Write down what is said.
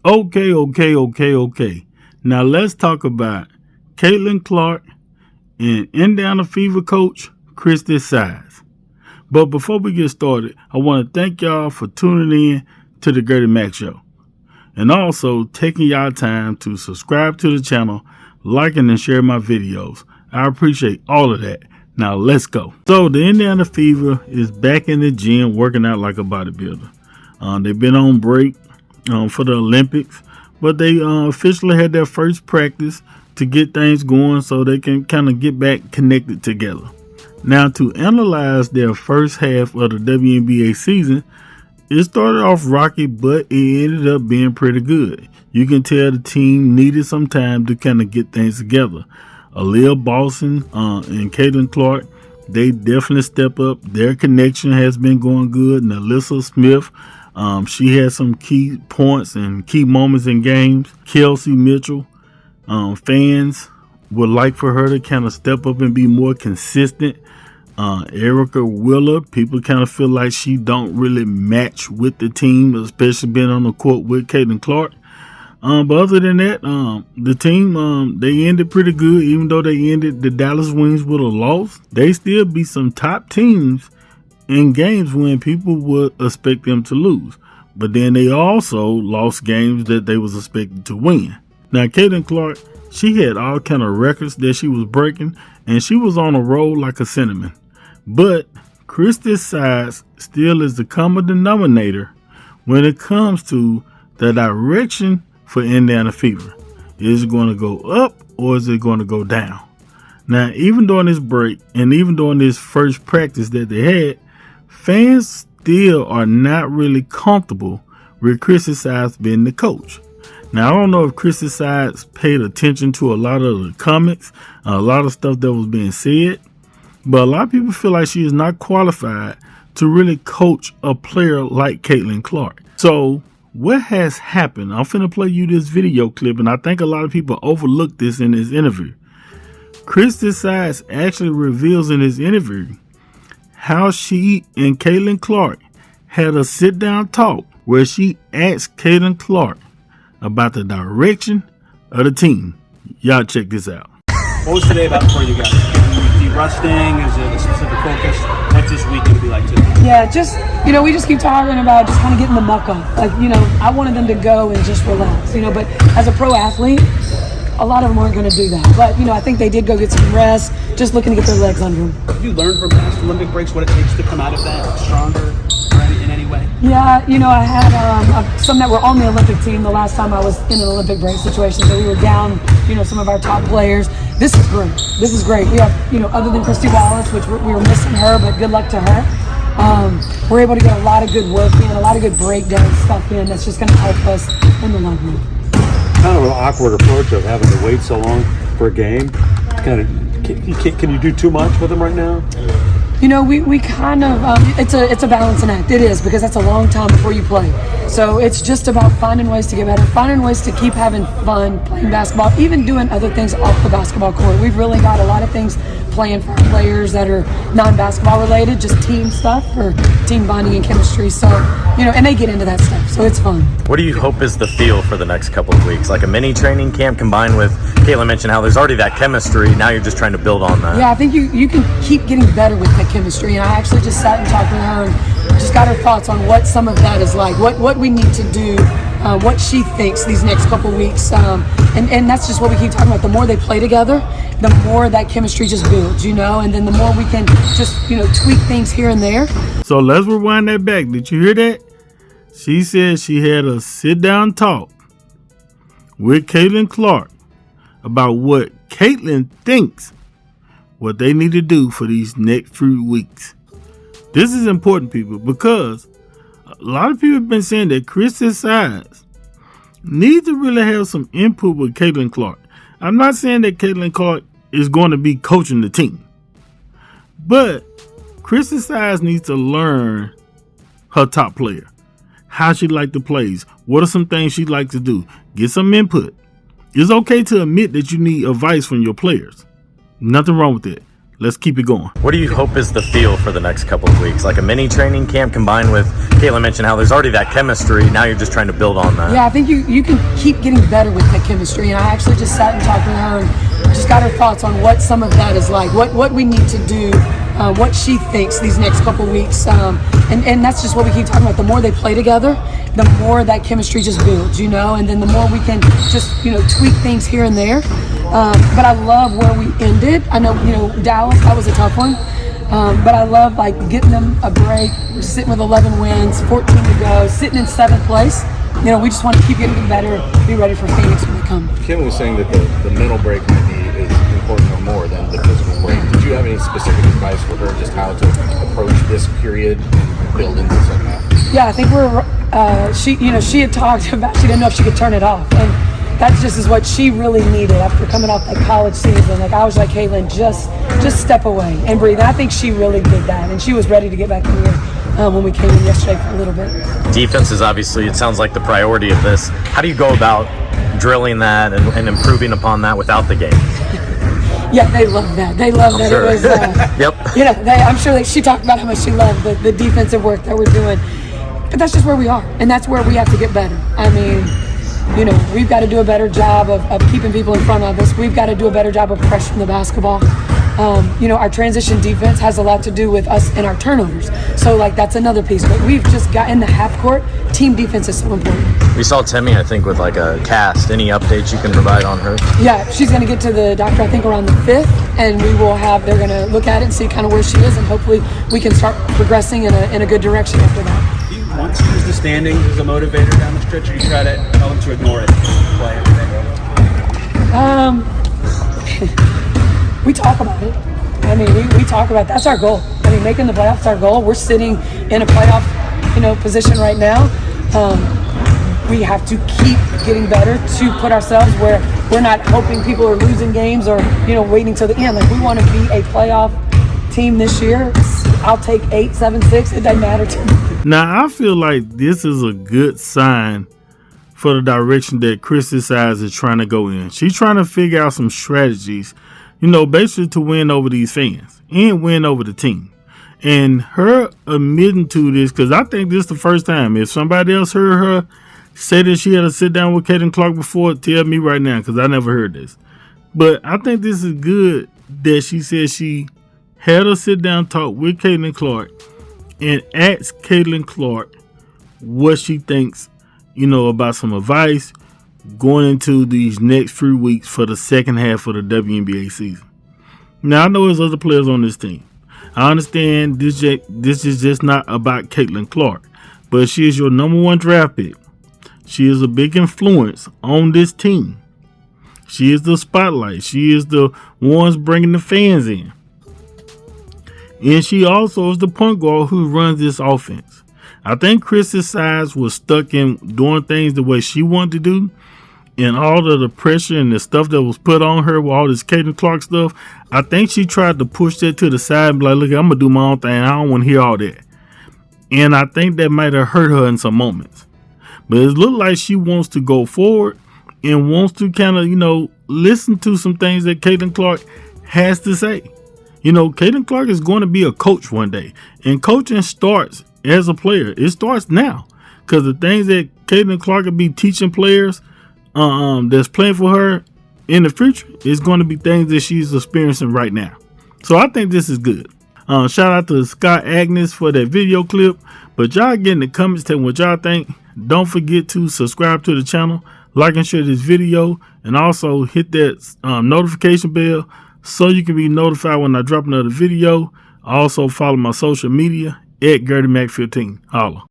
Okay. Now let's talk about Clark and Indiana coach Christie. But before we get started, I want to thank y'all for tuning in to the Gertie Mac Show. And also taking y'all time to subscribe to the channel, liking and share my videos. I appreciate all of that. Now let's go. So the Indiana Fever is back in the gym working out like a bodybuilder. They've been on break for the Olympics, but they officially had their first practice to get things going so they can kind of get back connected together. Now, to analyze their first half of the WNBA season, it started off rocky, but it ended up being pretty good. You can tell the team needed some time to kind of get things together. Aaliyah Boston and Caitlinclark, they definitely step up. Their connection has been going good. And Alyssa Smith, she had some key points and key moments in games. Kelsey Mitchell, fans would like for her to kind of step up and be more consistent. Erica Wheeler, people kind of feel like she don't really match with the team, especially being on the court with Caitlinclark. But other than that, the team, they ended pretty good. Even though they ended the Dallas Wings with a loss, they still beat some top teams in games when people would expect them to lose. But then they also lost games that they was expected to win. Now, Caitlinclark, she had all kind of records that she was breaking, and she was on a roll like a cinnamon. But Christie's size still is the common denominator when it comes to the direction for Indiana Fever. Is it going to go up or is it going to go down? Now, even during this break and even during this first practice that they had, fans still are not really comfortable with Christie's size being the coach. Now, I don't know if Christie's size paid attention to a lot of the comments, a lot of stuff that was being said, but a lot of people feel like she is not qualified to really coach a player like Caitlinclark. So what has happened? I'm finna play you this video clip, and I think a lot of people overlooked this in this interview. Christie's size actually reveals in this interview how she and Caitlinclark had a sit-down talk where she asked Caitlinclark about the direction of the team. Y'all check this out. What was today about for you guys? De-rusting? Is it a specific focus? What's this week going to be like too? Yeah, just, we just keep talking about just kind of getting the muck off. Like, I wanted them to go and just relax, but as a pro athlete, a lot of them aren't going to do that. But, I think they did go get some rest, just looking to get their legs under them. Have you learned from past Olympic breaks what it takes to come out of that stronger in any way? Yeah, I had some that were on the Olympic team the last time I was in an Olympic break situation. So we were down, some of our top players. This is great. We have, other than Christie Wallace, which we were missing her, but good luck to her. We're able to get a lot of good work in, a lot of good breakdown stuff in that's just going to help us in the long run. Kind of an awkward approach of having to wait so long for a game. Can you do too much with them right now? We kind of, it's a balancing act. It is, because that's a long time before you play. So it's just about finding ways to get better, finding ways to keep having fun playing basketball, even doing other things off the basketball court. We've really got a lot of things planned for our players that are non-basketball related, just team stuff or team bonding and chemistry. So, and they get into that stuff. So it's fun. What do you hope is the feel for the next couple of weeks? Like a mini training camp combined with, Caitlin mentioned how there's already that chemistry. Now you're just trying to build on that. Yeah, I think you can keep getting better with that chemistry. And I actually just sat and talked with her and just got her thoughts on what some of that is like, what we need to do, what she thinks these next couple weeks. And that's just what we keep talking about. The more they play together, the more that chemistry just builds, and then the more we can just, tweak things here and there. So let's rewind that back. Did you hear that? She said she had a sit-down talk with Caitlinclark about what Caitlin thinks what they need to do for these next few weeks. This is important, people, because a lot of people have been saying that Christie's size needs to really have some input with Caitlinclark. I'm not saying that Caitlinclark is going to be coaching the team, but Christie's size needs to learn her top player, how she like the plays, what are some things she'd like to do, get some input. It's okay to admit that you need advice from your players. Nothing wrong with it. Let's keep it going. What do you hope is the feel for the next couple of weeks? Like a mini training camp combined with, Caitlin mentioned how there's already that chemistry. Now you're just trying to build on that. Yeah, I think you can keep getting better with that chemistry. And I actually just sat and talked to her and just got her thoughts on what some of that is like, what we need to do, what she thinks these next couple weeks. And that's just what we keep talking about. The more they play together, the more that chemistry just builds, and then the more we can just, tweak things here and there. But I love where we ended. I know, Dallas, that was a tough one. But I love getting them a break. We're sitting with 11 wins, 14 to go, sitting in 7th place. We just want to keep getting better, be ready for Phoenix when they come. Kim was saying that the mental break might be as important or more than the physical break. Did you have any specific advice for her just how to approach this period and build into the second half? Yeah, I think she had talked about she didn't know if she could turn it off. And that just is what she really needed after coming off that college season. I was like, Caitlin, just step away and breathe. And I think she really did that, and she was ready to get back in here when we came in yesterday for a little bit. Defense is obviously, it sounds like, the priority of this. How do you go about drilling that and improving upon that without the game? Yeah, they love that. They love that. Sure. It was, Yep. I'm sure she talked about how much she loved the defensive work that we're doing. But that's just where we are, and that's where we have to get better. I mean, we've got to do a better job of keeping people in front of us. We've got to do a better job of pressuring the basketball. Our transition defense has a lot to do with us and our turnovers. So, that's another piece. But we've just got in the half court, team defense is so important. We saw Timmy, I think, with a cast. Any updates you can provide on her? Yeah, she's going to get to the doctor, I think, around the 5th, and they're going to look at it and see kind of where she is, and hopefully we can start progressing in a good direction after that. Do you want to use the standings as a motivator down the stretch, or you try to tell them to ignore it and play everything? We talk about it. I mean, we talk about it. That's our goal. I mean, making the playoffs is our goal. We're sitting in a playoff, position right now. We have to keep getting better to put ourselves where we're not hoping people are losing games or, waiting till the end. We want to be a playoff team this year. I'll take 8, 7, 6. It doesn't matter to me. Now, I feel like this is a good sign for the direction that Christie Sides is trying to go in. She's trying to figure out some strategies, basically to win over these fans and win over the team. And her admitting to this, because I think this is the first time. If somebody else heard her say that she had to sit down with Caitlinclark before, tell me right now, because I never heard this. But I think this is good that she said she had a sit down talk with Caitlinclark and asked Caitlinclark what she thinks, about some advice going into these next few weeks for the second half of the WNBA season. Now, I know there's other players on this team. I understand this is just not about Caitlinclark, but she is your number 1 draft pick. She is a big influence on this team. She is the spotlight. She is the ones bringing the fans in. And she also is the point guard who runs this offense. I think Christie Sides was stuck in doing things the way she wanted to do, and all of the pressure and the stuff that was put on her with all this Caitlinclark stuff. I think she tried to push that to the side and be like, look, I'm going to do my own thing. I don't want to hear all that. And I think that might have hurt her in some moments. But it looked like she wants to go forward and wants to kind of, listen to some things that Caitlinclark has to say. Caitlinclark is going to be a coach one day. And coaching starts as a player. It starts now. Because the things that Caitlinclark will be teaching players that's playing for her in the future is going to be things that she's experiencing right now. So I think this is good. Shout out to Scott Agnes for that video clip. But y'all get in the comments telling what y'all think. Don't forget to subscribe to the channel, like and share this video, and also hit that notification bell so you can be notified when I drop another video. Also follow my social media at GertieMac15. Holla.